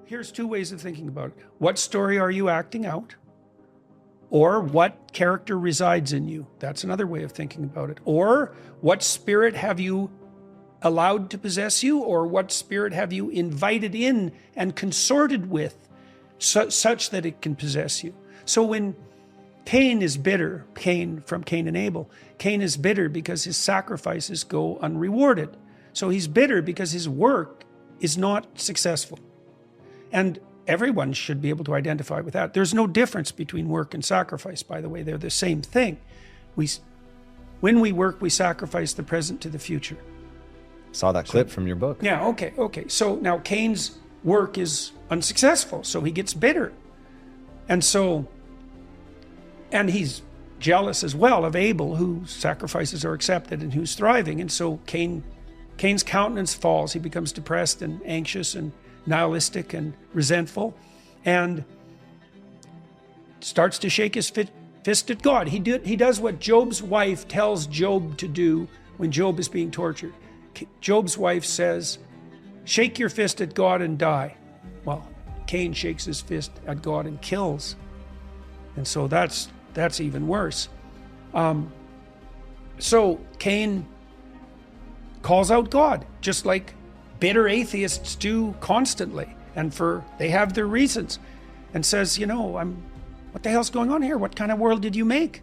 Here's two ways of thinking about it. What story are you acting out? Or what character resides in you? That's another way of thinking about it. Or what spirit have you allowed to possess you? Or what spirit have you invited in and consorted with such that it can possess you? So when Cain is bitter, Cain from Cain and Abel, Cain is bitter because his sacrifices go unrewarded. So he's bitter because his work is not successful. And everyone should be able to identify with that. There's no difference between work and sacrifice, by the way. They're the same thing. When we work, we sacrifice the present to the future. Saw that clip from your book. Yeah, okay. So now Cain's work is unsuccessful, so he gets bitter. And he's jealous as well of Abel, whose sacrifices are accepted and who's thriving. And so Cain's countenance falls. He becomes depressed and anxious and nihilistic and resentful, and starts to shake his fist at God. He does what Job's wife tells Job to do when Job is being tortured. Job's wife says, "Shake your fist at God and die." Well, Cain shakes his fist at God and kills. And so that's even worse. So Cain calls out God, just like bitter atheists do constantly, and they have their reasons, and says, what the hell's going on here? What kind of world did you make?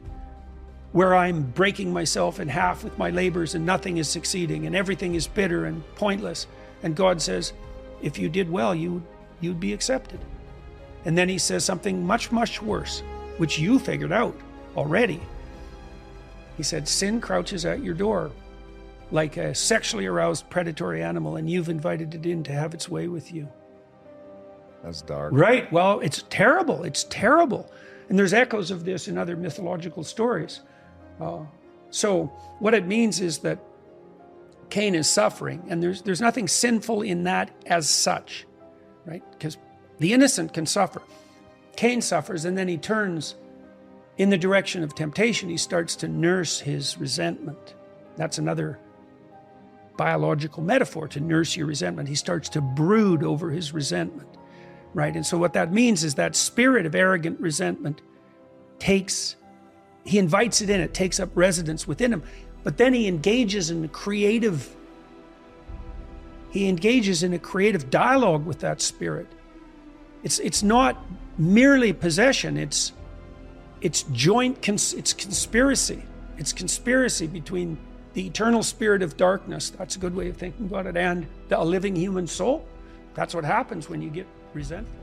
Where I'm breaking myself in half with my labors and nothing is succeeding and everything is bitter and pointless. And God says, if you did well, you'd be accepted. And then he says something much, much worse, which you figured out already. He said, sin crouches at your door like a sexually aroused predatory animal, and you've invited it in to have its way with you. That's dark. Right. Well, it's terrible. It's terrible. And there's echoes of this in other mythological stories. So what it means is that Cain is suffering, and there's nothing sinful in that as such, right? Because the innocent can suffer. Cain suffers, and then he turns in the direction of temptation. He starts to nurse his resentment. That's another biological metaphor, to nurse your resentment. He starts to brood over his resentment, right? And so what that means is that spirit of arrogant resentment he invites it in, it takes up residence within him, but then he engages in a creative dialogue with that spirit. It's not merely possession, it's conspiracy. It's conspiracy between the eternal spirit of darkness, that's a good way of thinking about it, and a living human soul. That's what happens when you get resentful.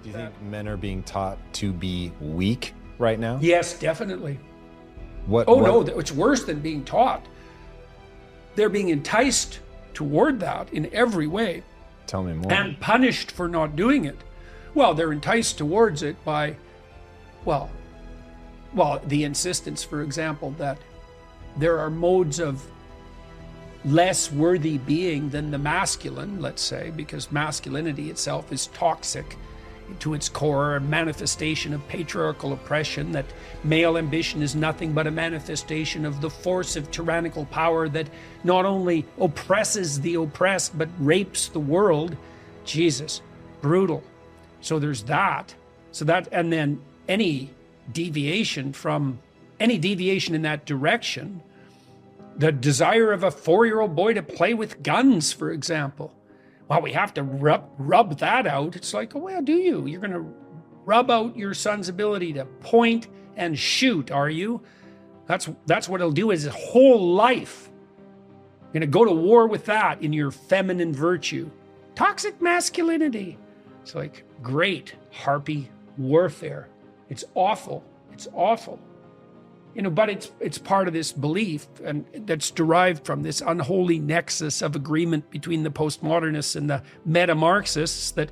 Do you think men are being taught to be weak right now? Yes, definitely. No, it's worse than being taught. They're being enticed toward that in every way. Tell me more. And punished for not doing it. Well, they're enticed towards it by, the insistence, for example, that there are modes of less worthy being than the masculine, let's say, because masculinity itself is toxic to its core, a manifestation of patriarchal oppression, that male ambition is nothing but a manifestation of the force of tyrannical power that not only oppresses the oppressed, but rapes the world. Jesus, brutal. So there's that. And then any deviation in that direction, the desire of a 4-year-old boy to play with guns, for example. Well, we have to rub that out. It's like, oh, well, do you? You're going to rub out your son's ability to point and shoot, are you? That's what it'll do his whole life. You're going to go to war with that in your feminine virtue. Toxic masculinity. It's like, great harpy warfare. It's awful. It's awful. But it's part of this belief, and that's derived from this unholy nexus of agreement between the postmodernists and the meta-Marxists, that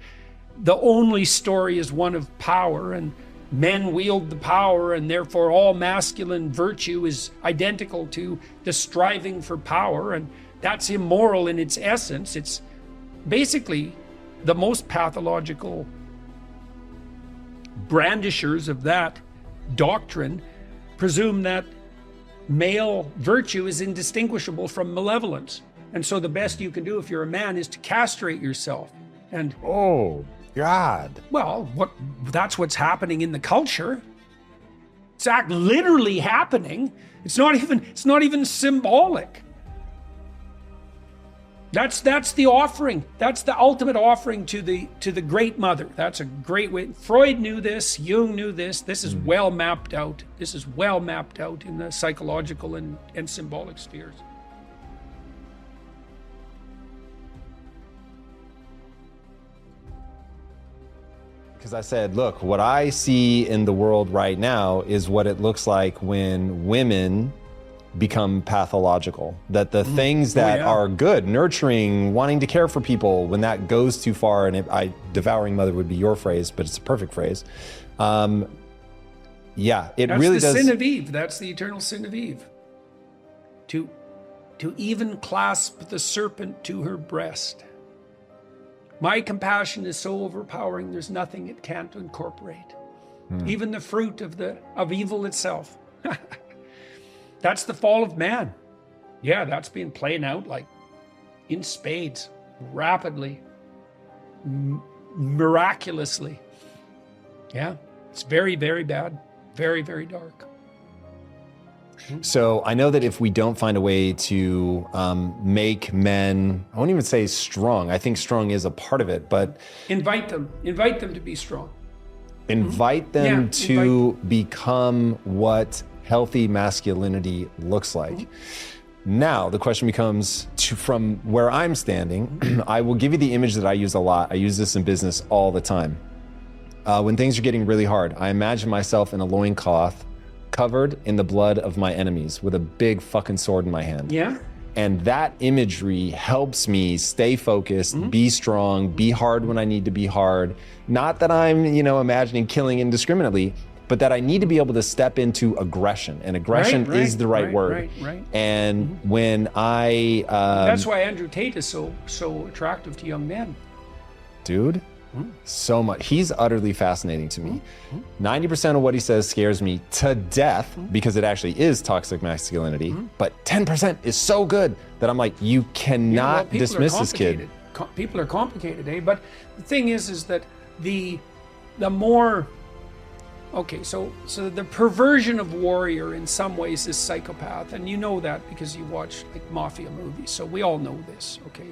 the only story is one of power, and men wield the power, and therefore all masculine virtue is identical to the striving for power, and that's immoral in its essence. It's basically the most pathological brandishers of that doctrine presume that male virtue is indistinguishable from malevolence. And so the best you can do if you're a man is to castrate yourself. And Oh, God. well, that's what's happening in the culture. It's literally happening. It's not even symbolic. That's the offering. That's the ultimate offering to the great mother. That's a great way. Freud knew this, Jung knew this. This is well mapped out. This is well mapped out in the psychological and symbolic spheres. Because I said, look, what I see in the world right now is what it looks like when women become pathological. That the things that are good, nurturing, wanting to care for people, when that goes too far, and devouring mother would be your phrase, but it's a perfect phrase. It That's really the does. sin of Eve. That's the eternal sin of Eve. To even clasp the serpent to her breast. My compassion is so overpowering, there's nothing it can't incorporate. Even the fruit of evil itself. That's the fall of man. Yeah, that's being played out like in spades, rapidly, miraculously. Yeah, it's very, very bad. Very, very dark. So I know that if we don't find a way to make men, I won't even say strong. I think strong is a part of it, but invite them to be strong. Invite them to become what healthy masculinity looks like. Now, the question becomes, from where I'm standing, I will give you the image that I use a lot. I use this in business all the time. When things are getting really hard, I imagine myself in a loincloth covered in the blood of my enemies with a big fucking sword in my hand. Yeah. And that imagery helps me stay focused, be strong, be hard when I need to be hard. Not that I'm, imagining killing indiscriminately, but that I need to be able to step into aggression. And aggression is the right word. Right. And when I... that's why Andrew Tate is so attractive to young men. Dude, so much. He's utterly fascinating to me. 90% of what he says scares me to death because it actually is toxic masculinity. But 10% is so good that I'm like, you cannot dismiss this kid. People are complicated, eh? But the thing is that the more... Okay, so the perversion of warrior in some ways is psychopath, and you know that because you watch like mafia movies. So we all know this, okay?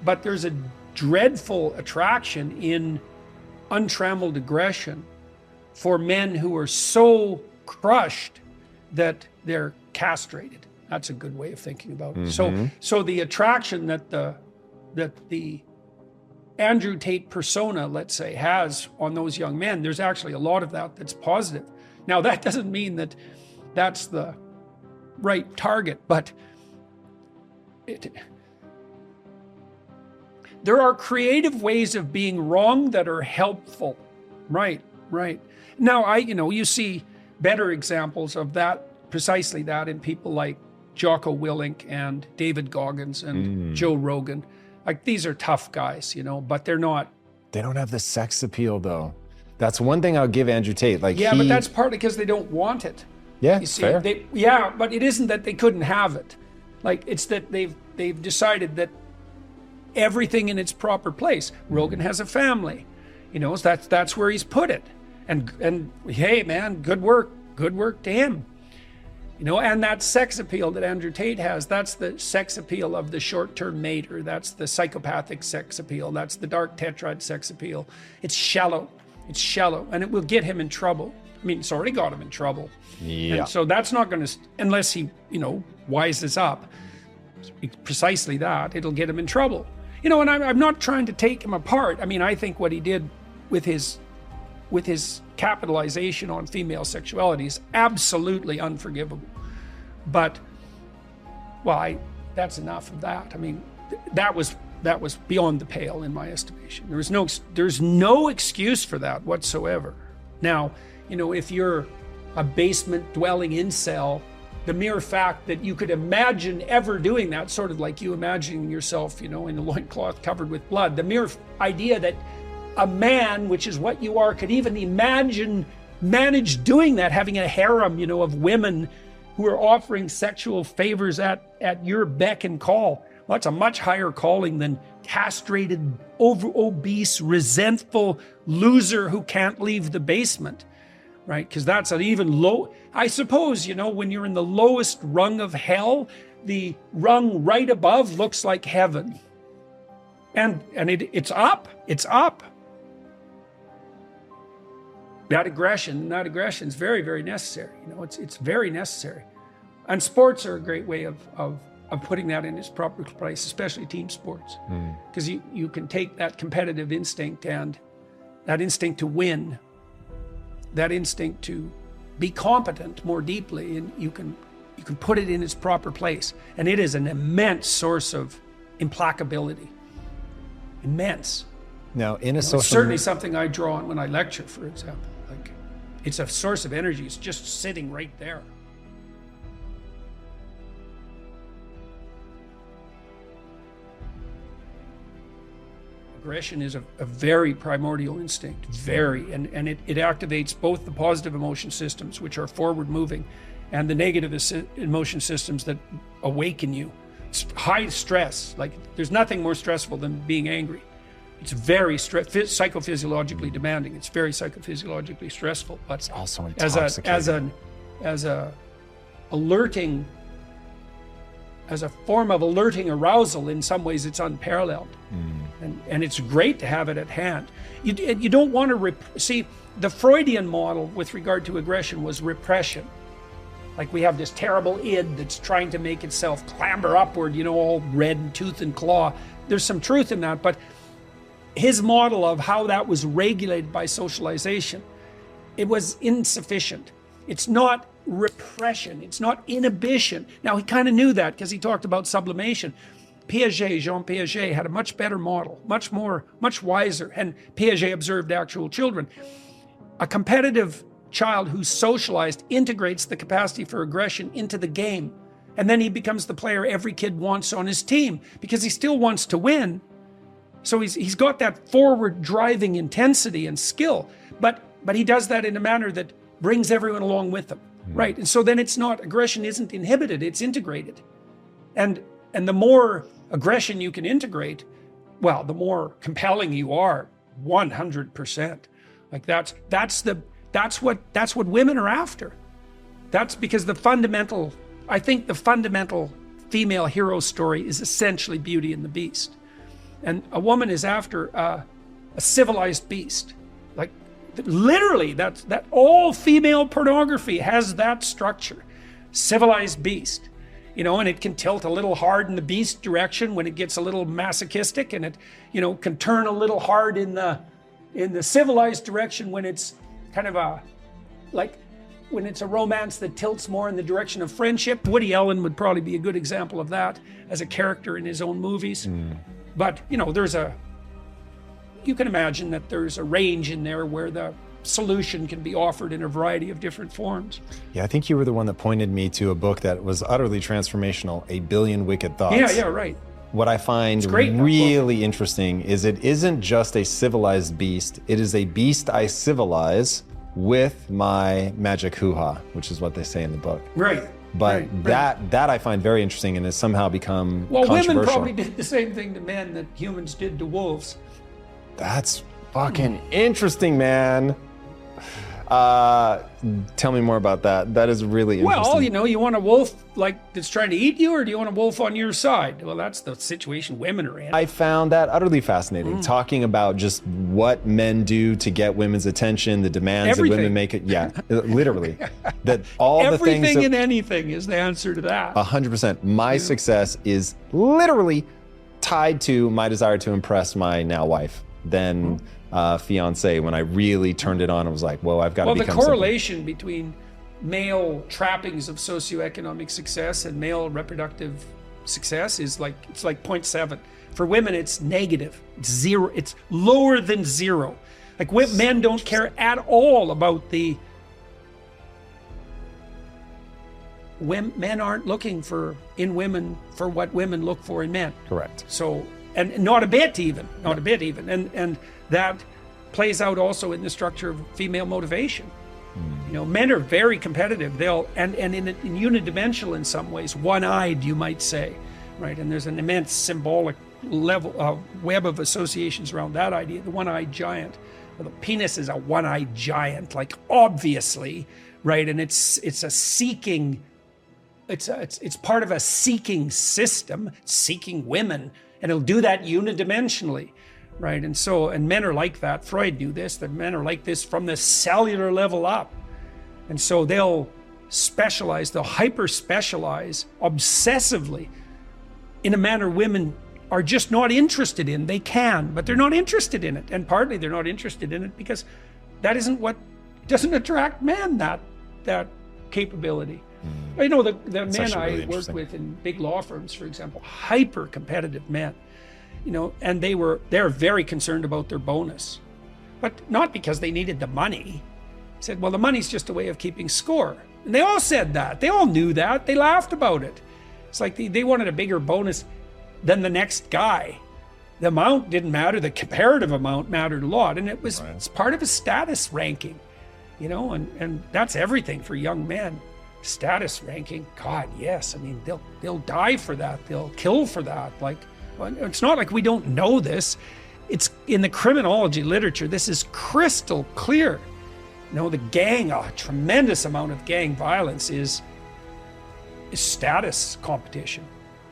But there's a dreadful attraction in untrammeled aggression for men who are so crushed that they're castrated. That's a good way of thinking about it. So the attraction that the Andrew Tate persona, let's say, has on those young men, there's actually a lot of that that's positive. Now, that doesn't mean that that's the right target, but there are creative ways of being wrong that are helpful. Right. Now, you see better examples of that, precisely that, in people like Jocko Willink and David Goggins and Joe Rogan. Like, these are tough guys, but they're not. They don't have the sex appeal, though. That's one thing I'll give Andrew Tate. But that's partly because they don't want it. Yeah, you see, fair. But it isn't that they couldn't have it. Like, it's that they've decided that everything in its proper place. Rogan has a family, so that's where he's put it. And hey, man, good work to him. And that sex appeal that Andrew Tate has, that's the sex appeal of the short-term mater. That's the psychopathic sex appeal. That's the dark tetrad sex appeal. It's shallow, and it will get him in trouble. I mean, it's already got him in trouble. Yeah. And so that's not going to, unless he, wises up, precisely that, it'll get him in trouble. And I'm not trying to take him apart. I mean, I think what he did with his capitalization on female sexuality is absolutely unforgivable. But, that's enough of that. I mean, that was beyond the pale in my estimation. There's no excuse for that whatsoever. Now, if you're a basement-dwelling incel, the mere fact that you could imagine ever doing that, sort of like you imagining yourself, in a loincloth covered with blood, the mere idea that a man, which is what you are, could even manage doing that, having a harem, of women who are offering sexual favors at your beck and call. Well, that's a much higher calling than castrated, obese, resentful loser who can't leave the basement, right? Because that's an even low. I suppose, when you're in the lowest rung of hell, the rung right above looks like heaven. And it's up. It's up. That aggression is very, very necessary. It's very necessary. And sports are a great way of putting that in its proper place, especially team sports. Because you can take that competitive instinct and that instinct to win, that instinct to be competent more deeply, and you can put it in its proper place. And it is an immense source of implacability. Immense. Now, in a social... It's certainly something I draw on when I lecture, for example. Like, it's a source of energy. It's just sitting right there. Aggression is a very primordial instinct, and it activates both the positive emotion systems, which are forward moving, and the negative emotion systems that awaken you. It's high stress. Like, there's nothing more stressful than being angry. It's very psychophysiologically demanding. It's very psychophysiologically stressful. But it's also intoxicating. As a form of alerting arousal, in some ways it's unparalleled. And it's great to have it at hand. You don't want to see, the Freudian model with regard to aggression was repression. Like, we have this terrible id that's trying to make itself clamber upward, all red and tooth and claw. There's some truth in that, but his model of how that was regulated by socialization, it was insufficient. It's not repression. It's not inhibition. Now, he kind of knew that because he talked about sublimation. Jean Piaget had a much better model, much wiser, and Piaget observed actual children. A competitive child who's socialized integrates the capacity for aggression into the game, and then he becomes the player every kid wants on his team because he still wants to win. So he's got that forward driving intensity and skill, but he does that in a manner that brings everyone along with him, right? And so then aggression isn't inhibited, it's integrated. And the more aggression you can integrate, well, the more compelling you are, 100%. Like, that's what women are after. That's because I think the fundamental female hero story is essentially Beauty and the Beast. And a woman is after a civilized beast. Like, literally, that all female pornography has that structure. Civilized beast. And it can tilt a little hard in the beast direction when it gets a little masochistic, and it, can turn a little hard in the civilized direction when it's kind of when it's a romance that tilts more in the direction of friendship. Woody Allen would probably be a good example of that as a character in his own movies. But, you can imagine that there's a range in there where the solution can be offered in a variety of different forms. Yeah, I think you were the one that pointed me to a book that was utterly transformational, A Billion Wicked Thoughts. Yeah, right. What I find really interesting is it isn't just a civilized beast, it is a beast I civilize with my magic hoo-ha, which is what they say in the book. Right. But that I find very interesting and has somehow become controversial. Women probably did the same thing to men that humans did to wolves. That's fucking interesting, man. Tell me more about that. That is really interesting. Well, you want a wolf that's trying to eat you, or do you want a wolf on your side? Well, that's the situation women are in. I found that utterly fascinating, talking about just what men do to get women's attention, the demands that women make. Yeah, literally. That all the things. Everything and anything is the answer to that. 100%. My success is literally tied to my desire to impress my now wife. Then fiance, when I really turned it on, I was like, whoa, I've got to become the correlation between male trappings of socioeconomic success and male reproductive success is it's like 0.7. For women, it's negative. It's zero. It's lower than zero. Like, men don't care at all about men aren't looking in women for what women look for in men. Correct. So, and not a bit even. And that plays out also in the structure of female motivation. Men are very competitive. They'll and in unidimensional in some ways, one-eyed, you might say, right? And there's an immense symbolic level, web of associations around that idea. The one-eyed giant. Well, the penis is a one-eyed giant, like obviously, right? And it's a seeking. It's part of a seeking system, seeking women, and it'll do that unidimensionally, right? And men are like that. Freud knew this, that men are like this from the cellular level up. And so they'll specialize, they'll hyper-specialize obsessively in a manner women are just not interested in. They can, but they're not interested in it. And partly they're not interested in it because that isn't what doesn't attract men, that capability. I know the men I worked with in big law firms, for example, hyper competitive men, and they're very concerned about their bonus, but not because they needed the money. They said, well, the money's just a way of keeping score. And they all said that. They all knew that. They laughed about it. It's like they wanted a bigger bonus than the next guy. The amount didn't matter. The comparative amount mattered a lot. And it's part of a status ranking, and that's everything for young men. Status ranking, God, yes. I mean, they'll die for that. They'll kill for that. Like, it's not like we don't know this. It's in the criminology literature. This is crystal clear. The gang, a tremendous amount of gang violence is status competition.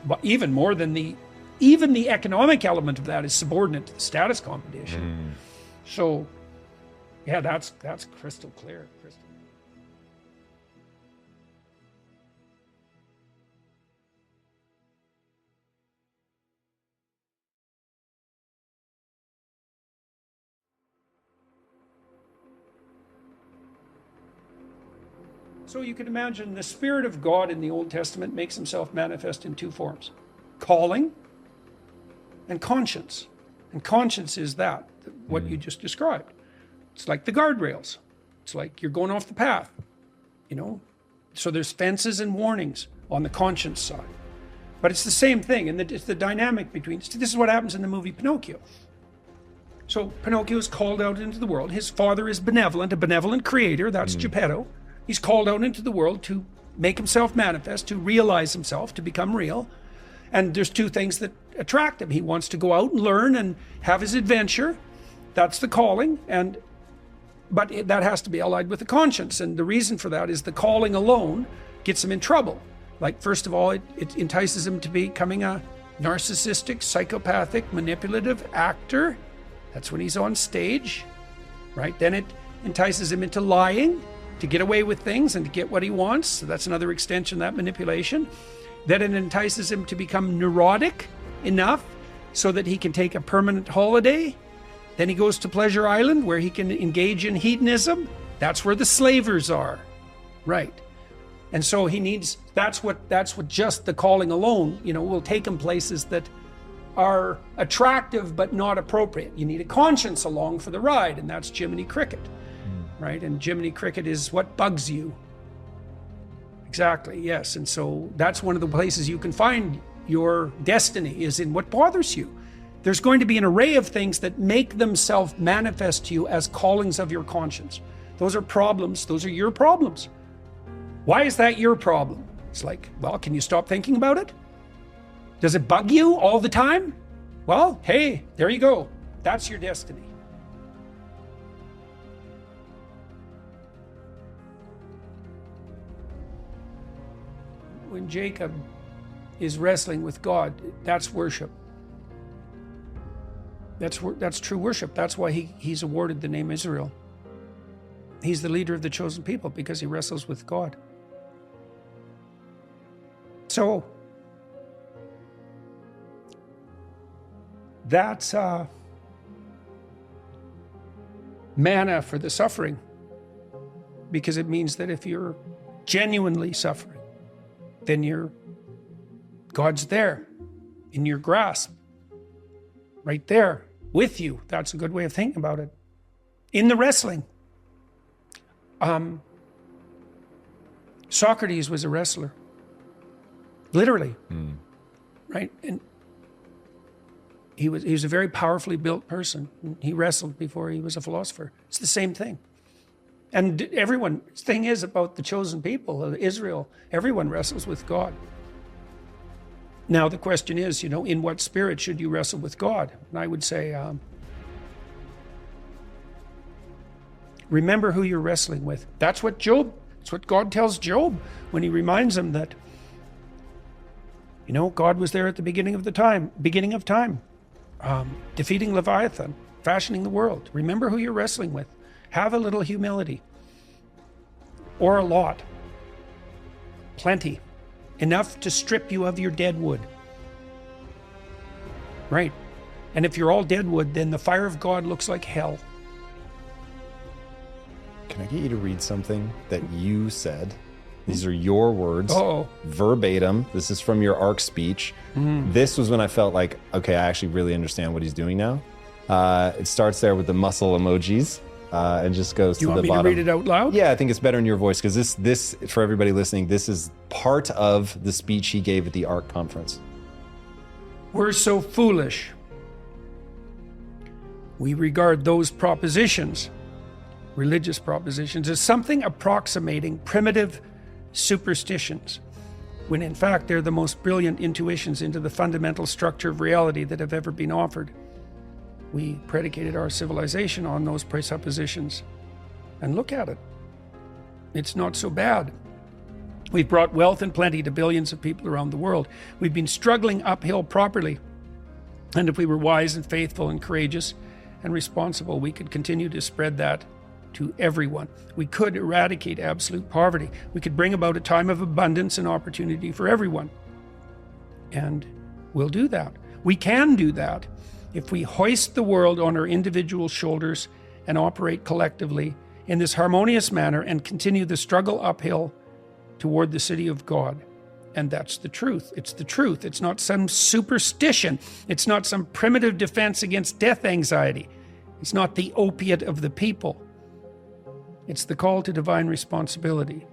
But even more than even the economic element of that is subordinate to the status competition. So, yeah, that's crystal clear. So you can imagine the Spirit of God in the Old Testament makes himself manifest in two forms: calling and conscience. And conscience is what you just described. It's like the guardrails. It's like you're going off the path, So there's fences and warnings on the conscience side. But it's the same thing, and it's the dynamic between. This is what happens in the movie Pinocchio. So Pinocchio is called out into the world. His father is benevolent, a benevolent creator. That's Geppetto. He's called out into the world to make himself manifest, to realize himself, to become real. And there's two things that attract him. He wants to go out and learn and have his adventure. That's the calling. But that has to be allied with the conscience. And the reason for that is the calling alone gets him in trouble. Like, first of all, it entices him to becoming a narcissistic, psychopathic, manipulative actor. That's when he's on stage, right? Then it entices him into lying, to get away with things and to get what he wants. So that's another extension of that manipulation. Then it entices him to become neurotic enough so that he can take a permanent holiday. Then he goes to Pleasure Island where he can engage in hedonism. That's where the slavers are, right? And so that's what just the calling alone, will take him places that are attractive but not appropriate. You need a conscience along for the ride, and that's Jiminy Cricket. Right? And Jiminy Cricket is what bugs you. Exactly, yes. And so that's one of the places you can find your destiny, is in what bothers you. There's going to be an array of things that make themselves manifest to you as callings of your conscience. Those are problems. Those are your problems. Why is that your problem? It's like, well, can you stop thinking about it? Does it bug you all the time? Well, hey, there you go. That's your destiny. When Jacob is wrestling with God, that's worship. That's true worship. That's why he's awarded the name Israel. He's the leader of the chosen people because he wrestles with God. So that's manna for the suffering, because it means that if you're genuinely suffering, then God's there in your grasp, right there with you. That's a good way of thinking about it. In the wrestling, Socrates was a wrestler, literally, right? And he was a very powerfully built person. He wrestled before he was a philosopher. It's the same thing. And everyone, thing is about the chosen people, Israel, everyone wrestles with God. Now the question is, in what spirit should you wrestle with God? And I would say, remember who you're wrestling with. That's what God tells Job when he reminds him that, God was there at the beginning of time, defeating Leviathan, fashioning the world. Remember who you're wrestling with. Have a little humility, or a lot, plenty, enough to strip you of your dead wood. Right. And if you're all dead wood, then the fire of God looks like hell. Can I get you to read something that you said? These are your words, verbatim. This is from your ARC speech. This was when I felt like, okay, I actually really understand what he's doing now. It starts there with the muscle emojis and just goes to the bottom. You want me to read it out loud? Yeah, I think it's better in your voice because this, for everybody listening, this is part of the speech he gave at the ARC conference. We're so foolish. We regard those propositions, religious propositions, as something approximating primitive superstitions, when in fact they're the most brilliant intuitions into the fundamental structure of reality that have ever been offered. We predicated our civilization on those presuppositions. And look at it. It's not so bad. We've brought wealth and plenty to billions of people around the world. We've been struggling uphill properly. And if we were wise and faithful and courageous and responsible, we could continue to spread that to everyone. We could eradicate absolute poverty. We could bring about a time of abundance and opportunity for everyone. And we'll do that. We can do that if we hoist the world on our individual shoulders and operate collectively in this harmonious manner and continue the struggle uphill toward the city of God. And that's the truth. It's the truth. It's not some superstition. It's not some primitive defense against death anxiety. It's not the opiate of the people. It's the call to divine responsibility.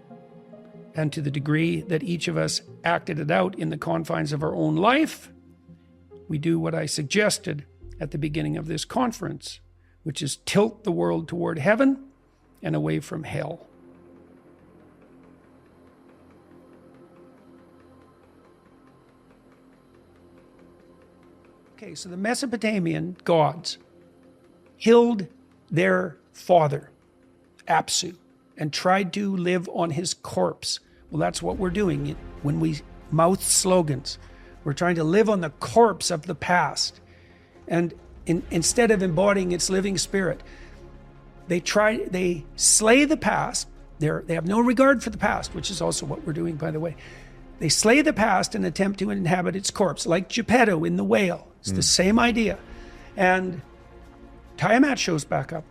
And to the degree that each of us acted it out in the confines of our own life, we do what I suggested at the beginning of this conference, which is tilt the world toward heaven and away from hell. Okay, so the Mesopotamian gods killed their father, Apsu, and tried to live on his corpse. Well, that's what we're doing when we mouth slogans. We're trying to live on the corpse of the past. And instead of embodying its living spirit, they slay the past. They have no regard for the past, which is also what we're doing, by the way. They slay the past and attempt to inhabit its corpse, like Geppetto in The Whale. It's the same idea. And Tiamat shows back up.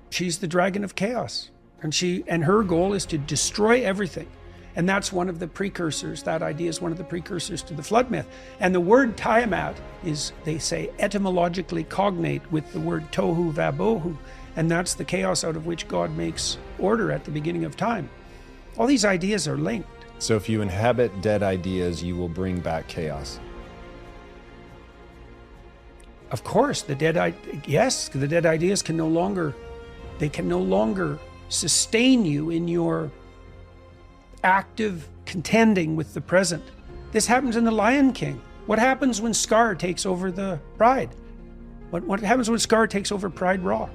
She's the dragon of chaos. And her goal is to destroy everything. And that's one of the precursors. That idea is one of the precursors to the flood myth. And the word Tiamat is, they say, etymologically cognate with the word tohu vabohu. And that's the chaos out of which God makes order at the beginning of time. All these ideas are linked. So if you inhabit dead ideas, you will bring back chaos. Of course, the dead ideas can no longer sustain you in your active contending with the present. This happens in The Lion King. What happens when Scar takes over the Pride? What happens when Scar takes over Pride Rock?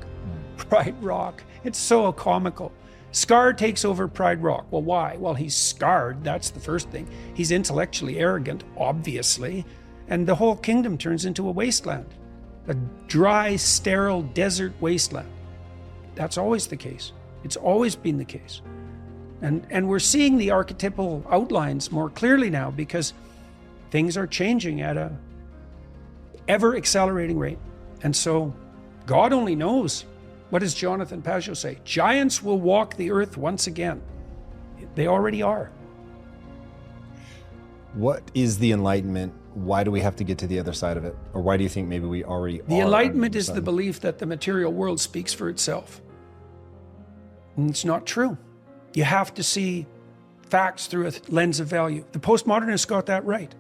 Pride Rock. It's so comical. Scar takes over Pride Rock. Well, why? Well, he's scarred. That's the first thing. He's intellectually arrogant, obviously. And the whole kingdom turns into a wasteland. A dry, sterile, desert wasteland. That's always the case. It's always been the case. And we're seeing the archetypal outlines more clearly now because things are changing at a ever accelerating rate. And so God only knows. What does Jonathan Pajot say? Giants will walk the earth once again. They already are. What is the Enlightenment? Why do we have to get to the other side of it? Or why do you think maybe we already are? The Enlightenment is the belief that the material world speaks for itself. And it's not true. You have to see facts through a lens of value. The postmodernists got that right.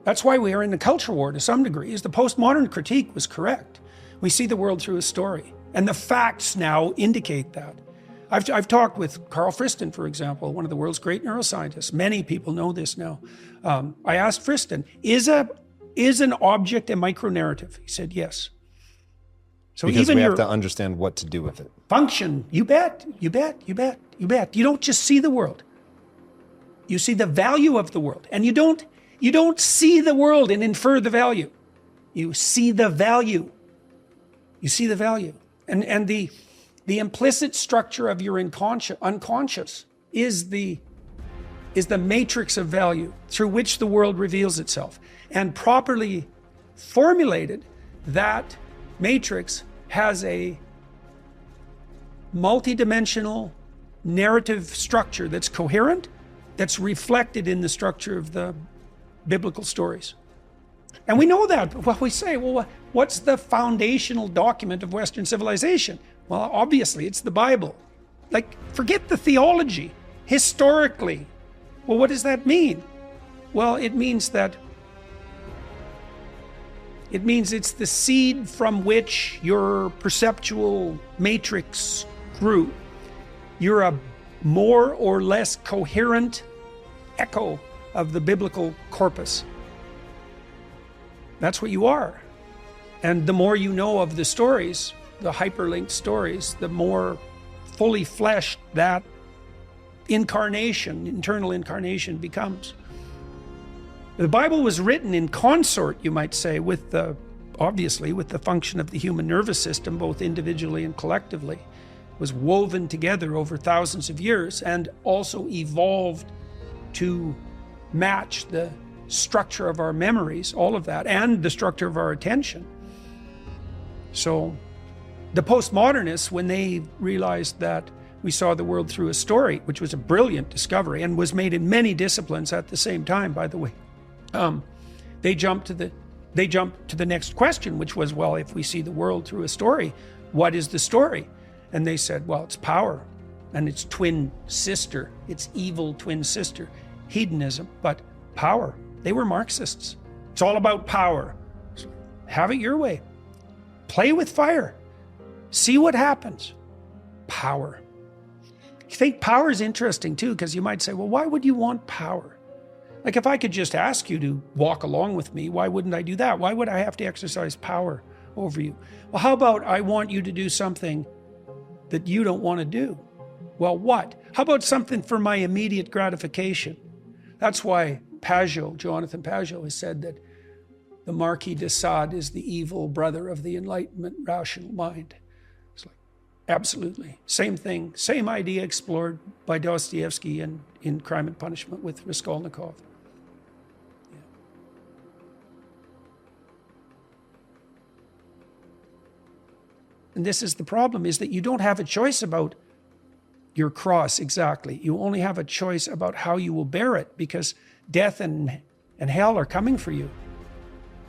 That's why we are in the culture war to some degree, is the postmodern critique was correct. We see the world through a story. And the facts now indicate that. I've talked with Carl Friston, for example, one of the world's great neuroscientists. Many people know this now. I asked Friston, is an object a micronarrative? He said yes. So because even we your have to understand what to do with it. function, you bet. You don't just see the world. You see the value of the world. And you don't see the world and infer the value. You see the value. You see the value. And the implicit structure of your unconscious is the matrix of value through which the world reveals itself. And properly formulated, that matrix has a multidimensional narrative structure that's coherent, that's reflected in the structure of the biblical stories. And we know that. Well, we say, well, what's the foundational document of Western civilization? Well, obviously, it's the Bible. Like, forget the theology. Historically, well, what does that mean? Well, it means it's the seed from which your perceptual matrix grew. You're a more or less coherent echo of the biblical corpus. That's what you are. And the more you know of the stories, the hyperlinked stories, the more fully fleshed that incarnation, internal incarnation becomes. The Bible was written in consort, you might say, obviously with the function of the human nervous system, both individually and collectively. It was woven together over thousands of years and also evolved to match the structure of our memories, all of that, and the structure of our attention. So the postmodernists, when they realized that we saw the world through a story, which was a brilliant discovery and was made in many disciplines at the same time, by the way, they jumped to the next question, which was, well, if we see the world through a story, what is the story? And they said, well, it's power and its twin sister, its evil twin sister, hedonism, but power. They were Marxists. It's all about power. So have it your way. Play with fire. See what happens. Power. I think power is interesting too, because you might say, well, why would you want power? Like, if I could just ask you to walk along with me, why wouldn't I do that? Why would I have to exercise power over you? Well, how about I want you to do something that you don't want to do? Well, what? How about something for my immediate gratification? That's why Jonathan Pajot has said that the Marquis de Sade is the evil brother of the Enlightenment rational mind. It's like, absolutely. Same thing, same idea explored by Dostoevsky in Crime and Punishment with Raskolnikov. Yeah. And this is the problem, is that you don't have a choice about your cross exactly. You only have a choice about how you will bear it, because death and hell are coming for you.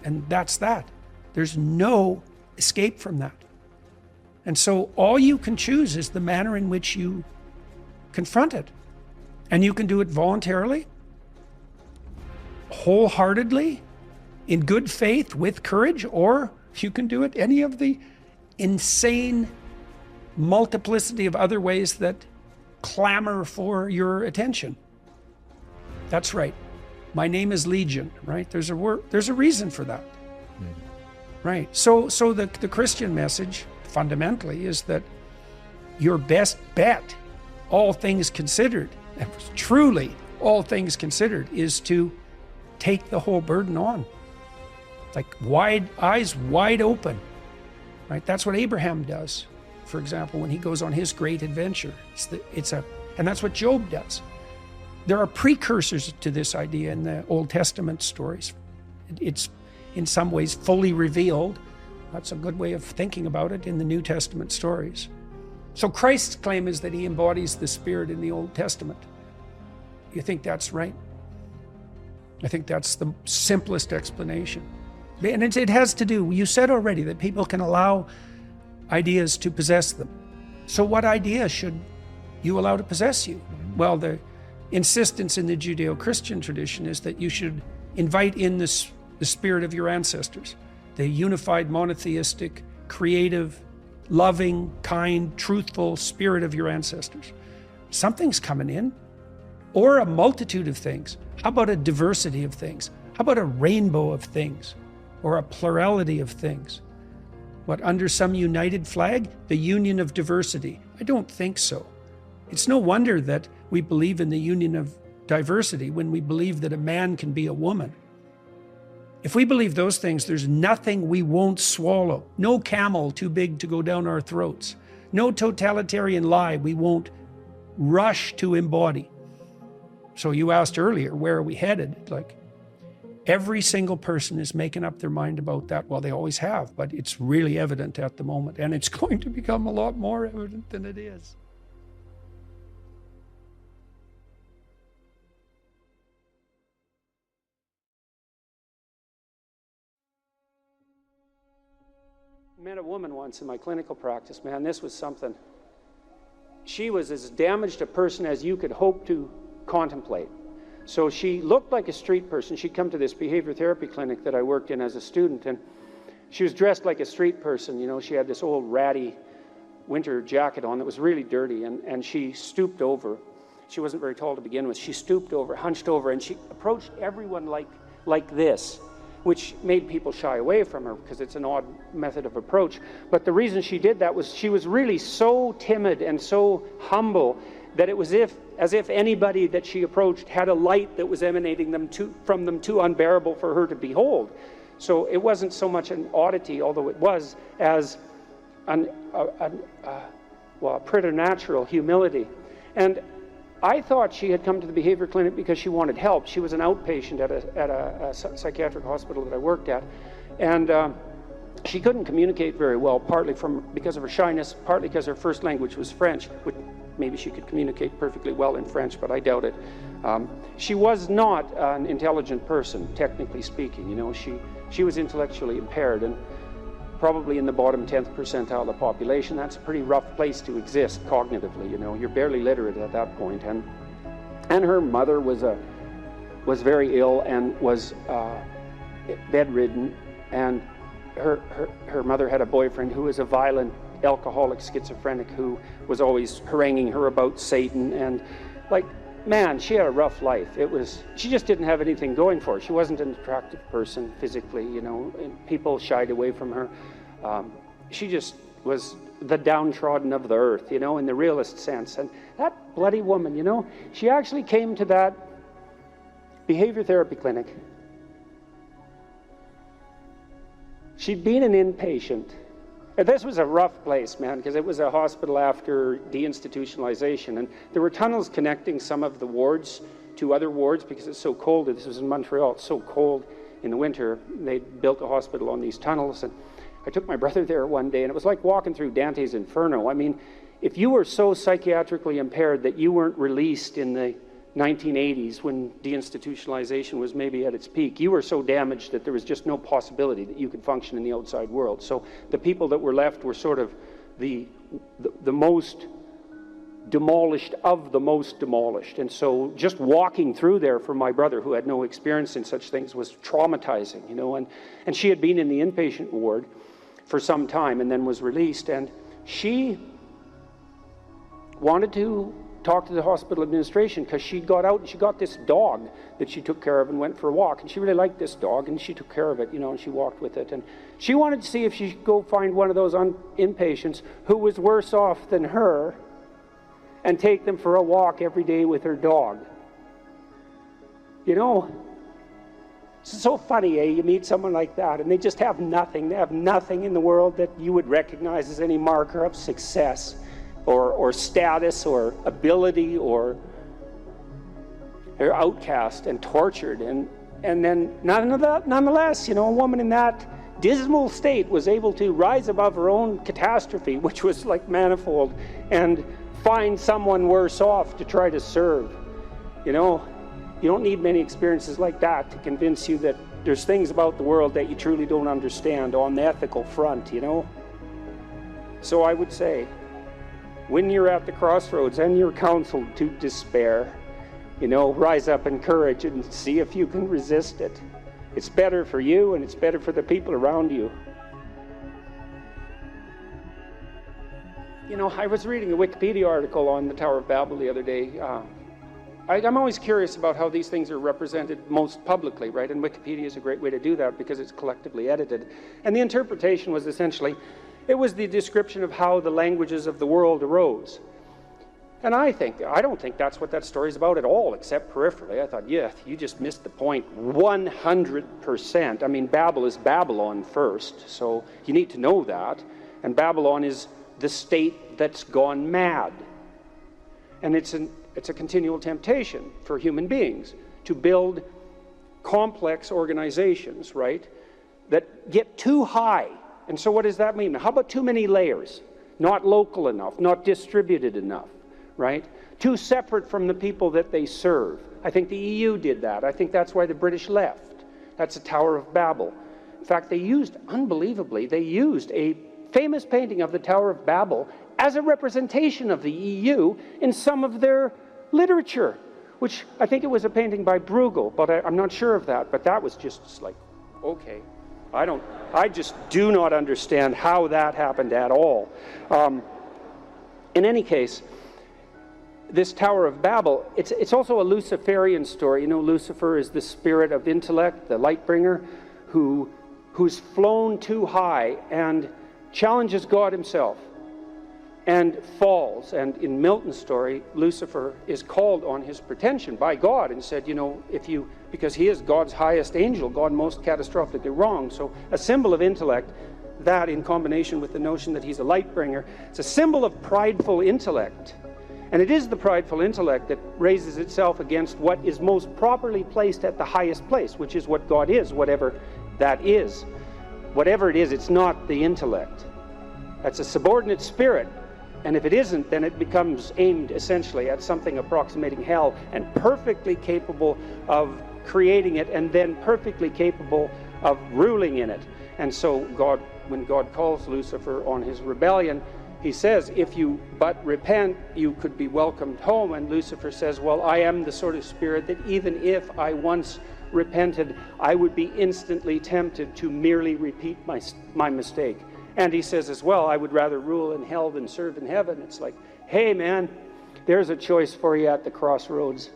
And that's that. There's no escape from that. And so all you can choose is the manner in which you confront it. And you can do it voluntarily, wholeheartedly, in good faith, with courage, or you can do it any of the insane multiplicity of other ways that clamor for your attention. That's right. My name is Legion, right? There's a reason for that. Right. So the Christian message fundamentally is that your best bet, all things considered, truly all things considered, is to take the whole burden on. Like eyes wide open. Right? That's what Abraham does, for example, when he goes on his great adventure. And that's what Job does. There are precursors to this idea in the Old Testament stories. It's in some ways fully revealed. That's a good way of thinking about it in the New Testament stories. So Christ's claim is that he embodies the Spirit in the Old Testament. You think that's right? I think that's the simplest explanation. And it has to do, you said already that people can allow ideas to possess them. So what idea should you allow to possess you? Well, the insistence in the Judeo-Christian tradition is that you should invite in the spirit of your ancestors, the unified, monotheistic, creative loving, kind, truthful spirit of your ancestors. Something's coming in. Or a multitude of things. How about a diversity of things? How about a rainbow of things? Or a plurality of things? What, under some united flag? The union of diversity? I don't think so. It's no wonder that we believe in the union of diversity when we believe that a man can be a woman. If we believe those things, there's nothing we won't swallow. No camel too big to go down our throats. No totalitarian lie we won't rush to embody. So you asked earlier, where are we headed? Like, every single person is making up their mind about that. Well, they always have, but it's really evident at the moment, and it's going to become a lot more evident than it is. I met a woman once in my clinical practice. Man, this was something. She was as damaged a person as you could hope to contemplate. So she looked like a street person. She'd come to this behavior therapy clinic that I worked in as a student, and she was dressed like a street person. You know, she had this old ratty winter jacket on that was really dirty, and she stooped over. She wasn't very tall to begin with. She stooped over, hunched over, and she approached everyone like this, which made people shy away from her because it's an odd method of approach. But the reason she did that was she was really so timid and so humble that it was as if anybody that she approached had a light that was emanating from them too unbearable for her to behold. So it wasn't so much an oddity, although it was, as a preternatural humility. And I thought she had come to the behavior clinic because she wanted help. She was an outpatient at a psychiatric hospital that I worked at. And she couldn't communicate very well, partly because of her shyness, partly because her first language was French, which maybe she could communicate perfectly well in French, but I doubt it. She was not an intelligent person, technically speaking. You know, she was intellectually impaired, and probably in the bottom 10th percentile of the population. That's a pretty rough place to exist cognitively. You know, you're barely literate at that point. And her mother was very ill and was bedridden, and her mother had a boyfriend who was a violent alcoholic schizophrenic who was always haranguing her about Satan, and like, man, she had a rough life. She just didn't have anything going for her. She wasn't an attractive person physically, you know, and people shied away from her. She just was the downtrodden of the earth, you know, in the realest sense. And that bloody woman, you know, she actually came to that behavior therapy clinic. She'd been an inpatient. And this was a rough place, man, because it was a hospital after deinstitutionalization, and there were tunnels connecting some of the wards to other wards because it's so cold. This was in Montreal. It's so cold in the winter. They built a hospital on these tunnels, and I took my brother there one day, and it was like walking through Dante's Inferno. I mean, if you were so psychiatrically impaired that you weren't released in the 1980s when deinstitutionalization was maybe at its peak, you were so damaged that there was just no possibility that you could function in the outside world. So the people that were left were sort of the most demolished of the most demolished. And so just walking through there for my brother, who had no experience in such things, was traumatizing, you know. And she had been in the inpatient ward for some time and then was released, and she wanted to talk to the hospital administration because she got out and she got this dog that she took care of and went for a walk, and she really liked this dog and she took care of it, you know, and she walked with it, and she wanted to see if she could go find one of those inpatients who was worse off than her and take them for a walk every day with her dog. You know, it's so funny, eh? You meet someone like that and they just have nothing. They have nothing in the world that you would recognize as any marker of success or status or ability, or they're outcast and tortured, and then nonetheless, you know, a woman in that dismal state was able to rise above her own catastrophe, which was like manifold, and find someone worse off to try to serve. You know, you don't need many experiences like that to convince you that there's things about the world that you truly don't understand on the ethical front, you know. So I would say, when you're at the crossroads and you're counseled to despair, you know, rise up in courage and see if you can resist it. It's better for you and it's better for the people around you. You know, I was reading a Wikipedia article on the Tower of Babel the other day. I'm always curious about how these things are represented most publicly, right? And Wikipedia is a great way to do that because it's collectively edited. And the interpretation was essentially, it was the description of how the languages of the world arose. And I don't think that's what that story's about at all, except peripherally. I thought, yeah, you just missed the point 100%. I mean, Babel is Babylon first, so you need to know that. And Babylon is the state that's gone mad. And it's a continual temptation for human beings to build complex organizations, right, that get too high. And so what does that mean? How about too many layers? Not local enough, not distributed enough, right? Too separate from the people that they serve. I think the EU did that. I think that's why the British left. That's the Tower of Babel. In fact, unbelievably, they used a famous painting of the Tower of Babel as a representation of the EU in some of their literature, which I think it was a painting by Bruegel, but I'm not sure of that. But that was just like, okay, I just do not understand how that happened at all. In any case, this Tower of Babel, it's also a Luciferian story. You know, Lucifer is the spirit of intellect, the light bringer, who's flown too high and challenges God himself and falls. And in Milton's story, Lucifer is called on his pretension by God and said, you know, because he is God's highest angel, God most catastrophically wrong. So a symbol of intellect, that in combination with the notion that he's a light bringer, it's a symbol of prideful intellect. And it is the prideful intellect that raises itself against what is most properly placed at the highest place, which is what God is, whatever that is. Whatever it is, it's not the intellect. That's a subordinate spirit. And if it isn't, then it becomes aimed essentially at something approximating hell and perfectly capable of creating it and then perfectly capable of ruling in it. And so when God calls Lucifer on his rebellion, he says, if you but repent, you could be welcomed home. And Lucifer says, well, I am the sort of spirit that even if I once repented, I would be instantly tempted to merely repeat my mistake. And he says as well, I would rather rule in hell than serve in heaven. It's like, hey man, there's a choice for you at the crossroads.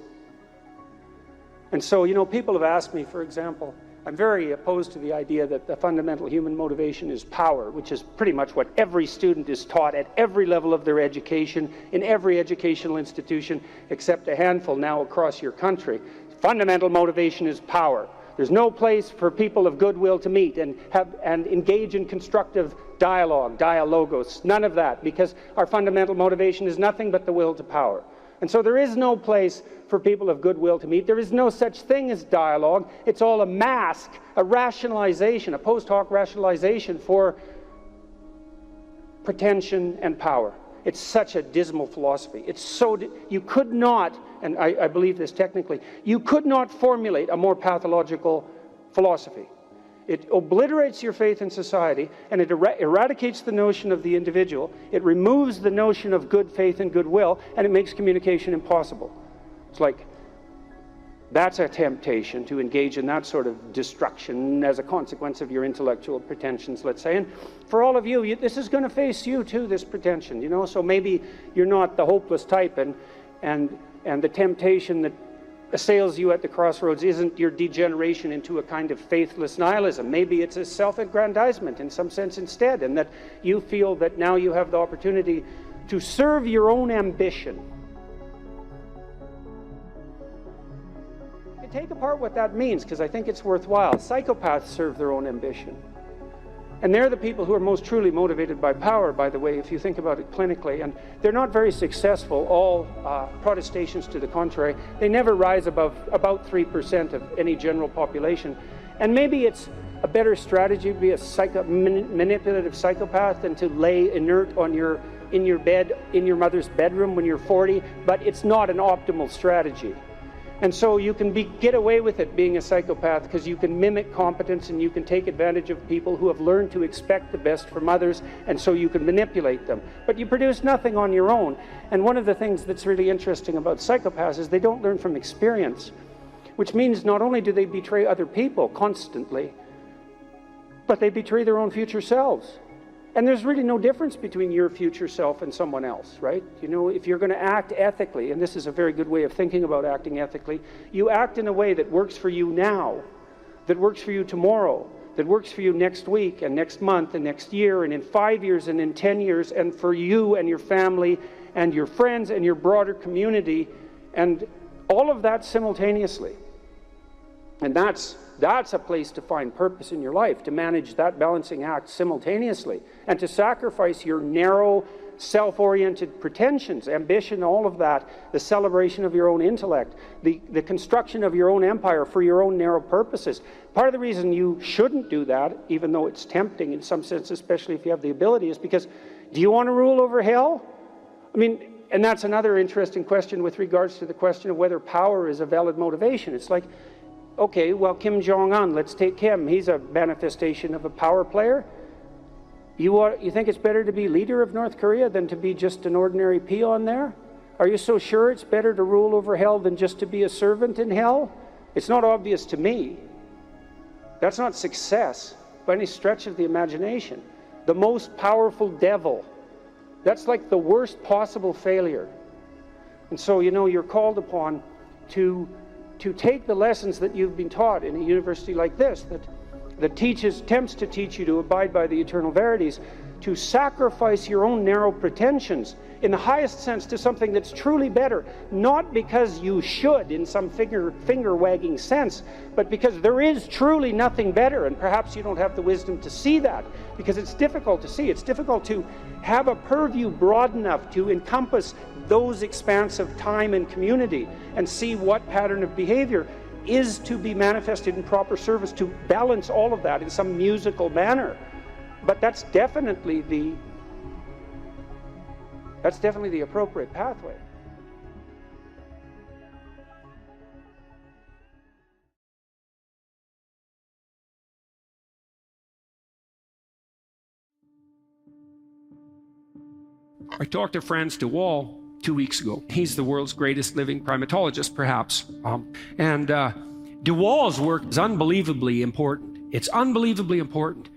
And so, you know, people have asked me, for example, I'm very opposed to the idea that the fundamental human motivation is power, which is pretty much what every student is taught at every level of their education, in every educational institution, except a handful now across your country. Fundamental motivation is power. There's no place for people of goodwill to meet and engage in constructive dialogue, dialogos, none of that, because our fundamental motivation is nothing but the will to power. And so there is no place for people of goodwill to meet. There is no such thing as dialogue. It's all a mask, a rationalization, a post hoc rationalization for pretension and power. It's such a dismal philosophy. It's so, you could not, and I believe this technically, you could not formulate a more pathological philosophy. It obliterates your faith in society, and it eradicates the notion of the individual. It removes the notion of good faith and goodwill, and it makes communication impossible. It's like, that's a temptation to engage in that sort of destruction as a consequence of your intellectual pretensions, let's say. And for all of you, this is going to face you too, this pretension, you know. So maybe you're not the hopeless type, and the temptation that assails you at the crossroads isn't your degeneration into a kind of faithless nihilism. Maybe it's a self-aggrandizement in some sense instead, and that you feel that now you have the opportunity to serve your own ambition. Take apart what that means, because I think it's worthwhile. Psychopaths serve their own ambition. And they're the people who are most truly motivated by power, by the way, if you think about it clinically. And they're not very successful, all protestations to the contrary. They never rise above about 3% of any general population. And maybe it's a better strategy to be a manipulative psychopath than to lay inert in your bed, in your mother's bedroom when you're 40, but it's not an optimal strategy. And so you can get away with it being a psychopath because you can mimic competence and you can take advantage of people who have learned to expect the best from others, and so you can manipulate them. But you produce nothing on your own. And one of the things that's really interesting about psychopaths is they don't learn from experience, which means not only do they betray other people constantly, but they betray their own future selves. And there's really no difference between your future self and someone else, right? You know, if you're going to act ethically, and this is a very good way of thinking about acting ethically, you act in a way that works for you now, that works for you tomorrow, that works for you next week and next month and next year and in 5 years and in 10 years, and for you and your family and your friends and your broader community, and all of that simultaneously. And that's a place to find purpose in your life, to manage that balancing act simultaneously, and to sacrifice your narrow, self-oriented pretensions, ambition, all of that, the celebration of your own intellect, the construction of your own empire for your own narrow purposes. Part of the reason you shouldn't do that, even though it's tempting in some sense, especially if you have the ability, is because, do you want to rule over hell? I mean, and that's another interesting question with regards to the question of whether power is a valid motivation. It's like, okay, well, Kim Jong-un, let's take Kim. He's a manifestation of a power player. You think it's better to be leader of North Korea than to be just an ordinary peon there? Are you so sure it's better to rule over hell than just to be a servant in hell? It's not obvious to me. That's not success by any stretch of the imagination. The most powerful devil. That's like the worst possible failure. And so, you know, you're called upon to take the lessons that you've been taught in a university like this, that attempts to teach you to abide by the eternal verities, to sacrifice your own narrow pretensions in the highest sense to something that's truly better, not because you should in some finger-wagging sense, but because there is truly nothing better, and perhaps you don't have the wisdom to see that, because it's difficult to see. It's difficult to have a purview broad enough to encompass those expanse of time and community and see what pattern of behavior is to be manifested in proper service to balance all of that in some musical manner. But that's definitely the appropriate pathway. I talked to Franz de Waal 2 weeks ago. He's the world's greatest living primatologist, perhaps. And de Waal's work is unbelievably important. It's unbelievably important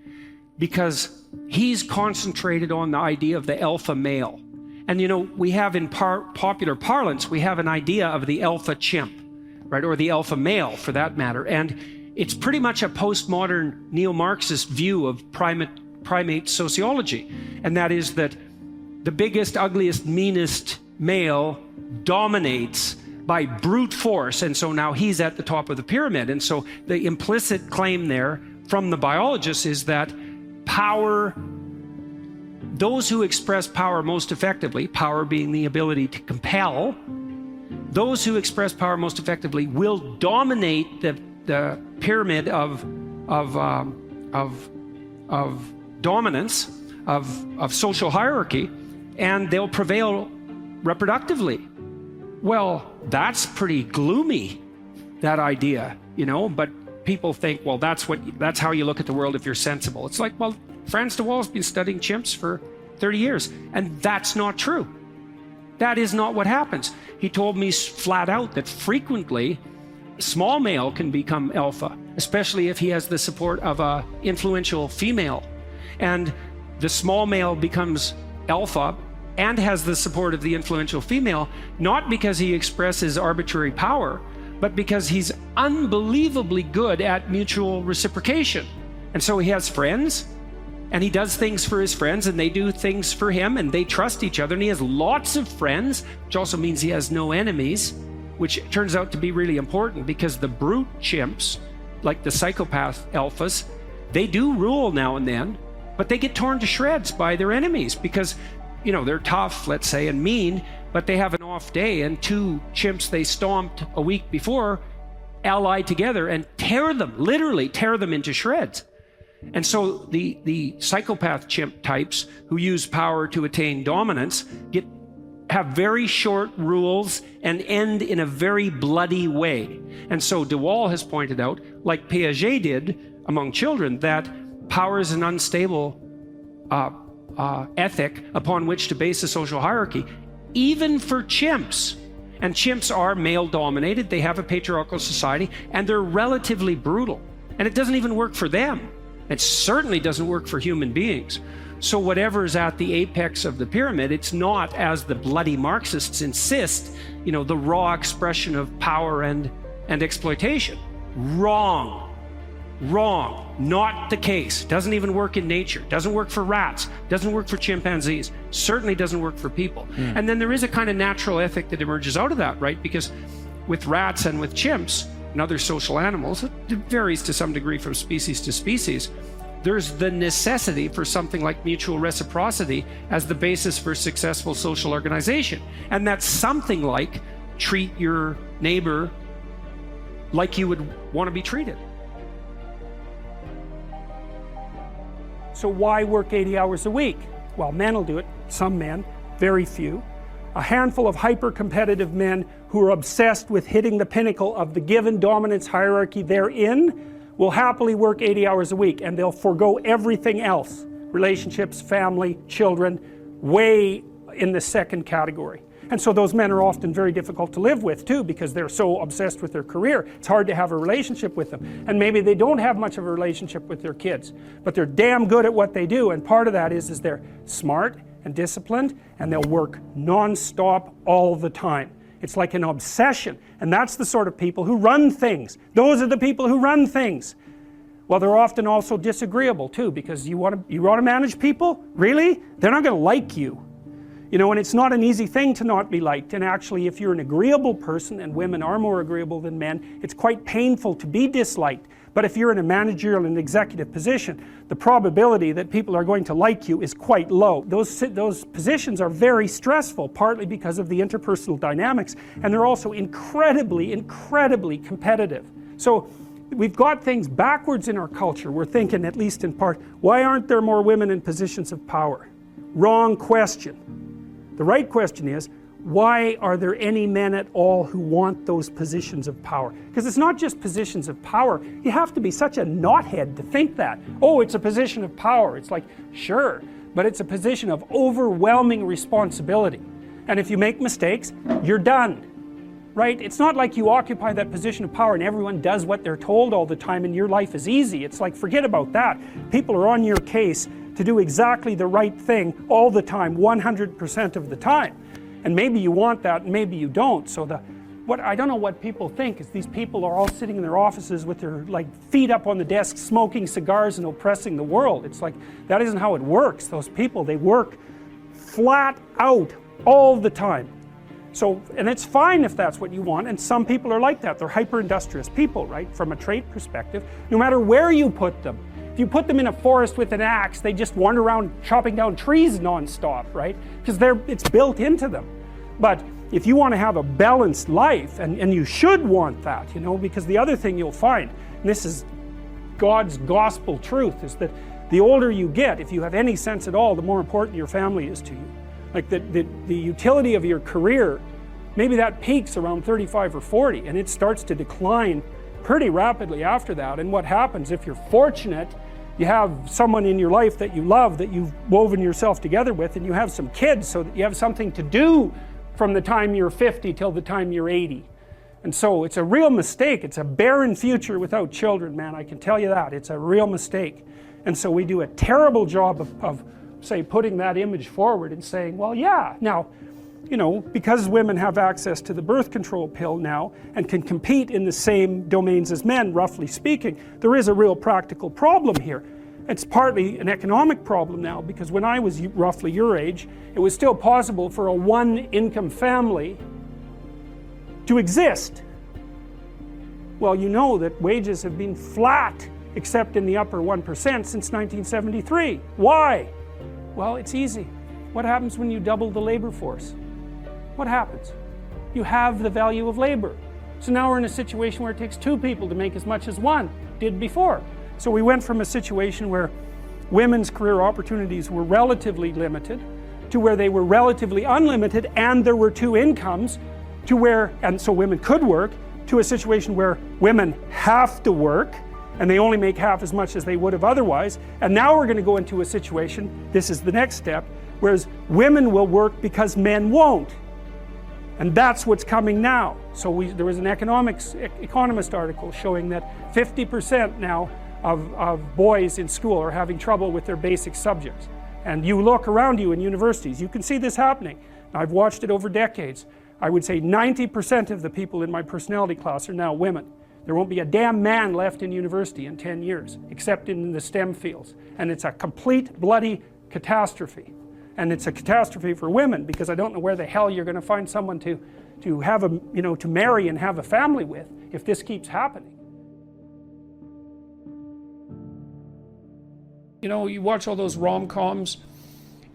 because he's concentrated on the idea of the alpha male. And you know, we have in popular parlance, we have an idea of the alpha chimp, right? Or the alpha male for that matter. And it's pretty much a postmodern neo-Marxist view of primate sociology. And that is that the biggest, ugliest, meanest male dominates by brute force, and so now he's at the top of the pyramid. And so the implicit claim there from the biologists is that power, those who express power most effectively, power being the ability to compel, those who express power most effectively will dominate the pyramid of dominance, of social hierarchy, and they'll prevail reproductively. Well, that's pretty gloomy, that idea, you know, but people think, well, that's how you look at the world if you're sensible. It's like, well, Franz de Waal's been studying chimps for 30 years, and that's not true. That is not what happens. He told me flat out that frequently small male can become alpha, especially if he has the support of an influential female. And the small male becomes alpha and has the support of the influential female, not because he expresses arbitrary power, but because he's unbelievably good at mutual reciprocation. And so he has friends, and he does things for his friends, and they do things for him, and they trust each other, and he has lots of friends, which also means he has no enemies, which turns out to be really important, because the brute chimps, like the psychopath alphas, they do rule now and then, but they get torn to shreds by their enemies, because you know, they're tough, let's say, and mean, but they have an off day, and two chimps they stomped a week before ally together and tear them, literally tear them into shreds. And so the psychopath chimp types who use power to attain dominance have very short rules and end in a very bloody way. And so de Waal has pointed out, like Piaget did among children, that power is an unstable ethic upon which to base a social hierarchy, even for chimps. And chimps are male-dominated, they have a patriarchal society, and they're relatively brutal. And it doesn't even work for them. It certainly doesn't work for human beings. So whatever is at the apex of the pyramid, it's not, as the bloody Marxists insist, the raw expression of power and exploitation. Wrong. Not the case. Doesn't even work in nature. Doesn't work for rats. Doesn't work for chimpanzees. Certainly doesn't work for people. And then there is a kind of natural ethic that emerges out of that, right? Because with rats and with chimps and other social animals, it varies to some degree from species to species. There's the necessity for something like mutual reciprocity as the basis for successful social organization. And that's something like treat your neighbor like you would want to be treated. So why work 80 hours a week? Well, men will do it, some men, very few. A handful of hyper-competitive men who are obsessed with hitting the pinnacle of the given dominance hierarchy they're in will happily work 80 hours a week, and they'll forego everything else. Relationships, family, children, way in the second category. And so those men are often very difficult to live with too, because they're so obsessed with their career. It's hard to have a relationship with them. And maybe they don't have much of a relationship with their kids, but they're damn good at what they do. And part of that is they're smart and disciplined, and they'll work non-stop all the time. It's like an obsession. And that's the sort of people who run things. Those are the people who run things. Well, they're often also disagreeable too, because you want to manage people? Really? They're not going to like you. And it's not an easy thing to not be liked. And actually, if you're an agreeable person, and women are more agreeable than men, it's quite painful to be disliked. But if you're in a managerial and executive position, the probability that people are going to like you is quite low. Those positions are very stressful, partly because of the interpersonal dynamics, and they're also incredibly competitive. So we've got things backwards in our culture. We're thinking, at least in part, why aren't there more women in positions of power? Wrong question. The right question is, why are there any men at all who want those positions of power? Because it's not just positions of power. You have to be such a knothead to think that. Oh, it's a position of power. It's like, sure, but it's a position of overwhelming responsibility. And if you make mistakes, you're done. Right? It's not like you occupy that position of power and everyone does what they're told all the time and your life is easy. It's like, forget about that. People are on your case to do exactly the right thing all the time, 100% of the time. And maybe you want that, and maybe you don't. So I don't know what people think is these people are all sitting in their offices with their feet up on the desk, smoking cigars and oppressing the world. It's like, that isn't how it works. Those people, they work flat out all the time. So, and it's fine if that's what you want, and some people are like that. They're hyper-industrious people, right? From a trait perspective, no matter where you put them. If you put them in a forest with an axe, they just wander around chopping down trees non-stop, right? Because it's built into them. But if you want to have a balanced life, and you should want that, because the other thing you'll find, and this is God's gospel truth, is that the older you get, if you have any sense at all, the more important your family is to you. Like the utility of your career, maybe that peaks around 35 or 40, and it starts to decline pretty rapidly after that. And what happens, if you're fortunate, you have someone in your life that you love, that you've woven yourself together with, and you have some kids so that you have something to do from the time you're 50 till the time you're 80. And so it's a real mistake. It's a barren future without children, man, I can tell you that. It's a real mistake. And so we do a terrible job of say, putting that image forward and saying, well, yeah, now, because women have access to the birth control pill now and can compete in the same domains as men, roughly speaking, there is a real practical problem here. It's partly an economic problem now, because when I was roughly your age, it was still possible for a one-income family to exist. Well, you know that wages have been flat, except in the upper 1% since 1973. Why? Well, it's easy. What happens when you double the labor force? What happens? You have the value of labor. So now we're in a situation where it takes two people to make as much as one did before. So we went from a situation where women's career opportunities were relatively limited to where they were relatively unlimited and there were two incomes, to where, and so women could work, to a situation where women have to work and they only make half as much as they would have otherwise. And now we're going to go into a situation, this is the next step, whereas women will work because men won't. And that's what's coming now. So there was an economist article showing that 50% now of boys in school are having trouble with their basic subjects. And you look around you in universities, you can see this happening. I've watched it over decades. I would say 90% of the people in my personality class are now women. There won't be a damn man left in university in 10 years, except in the STEM fields. And it's a complete bloody catastrophe. And it's a catastrophe for women, because I don't know where the hell you're going to find someone to have a, you know, to marry and have a family with if this keeps happening. You know, you watch all those rom-coms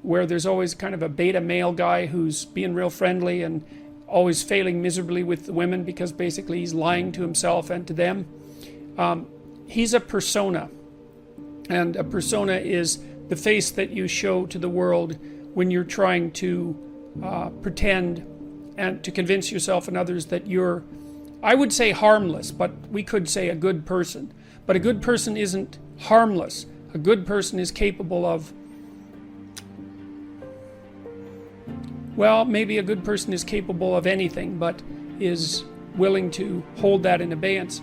where there's always kind of a beta male guy who's being real friendly and always failing miserably with the women because basically he's lying to himself and to them. He's a persona, and a persona is the face that you show to the world when you're trying to pretend and to convince yourself and others that you're, I would say harmless, but we could say a good person. But a good person isn't harmless. A good person is capable of, well, maybe a good person is capable of anything, but is willing to hold that in abeyance.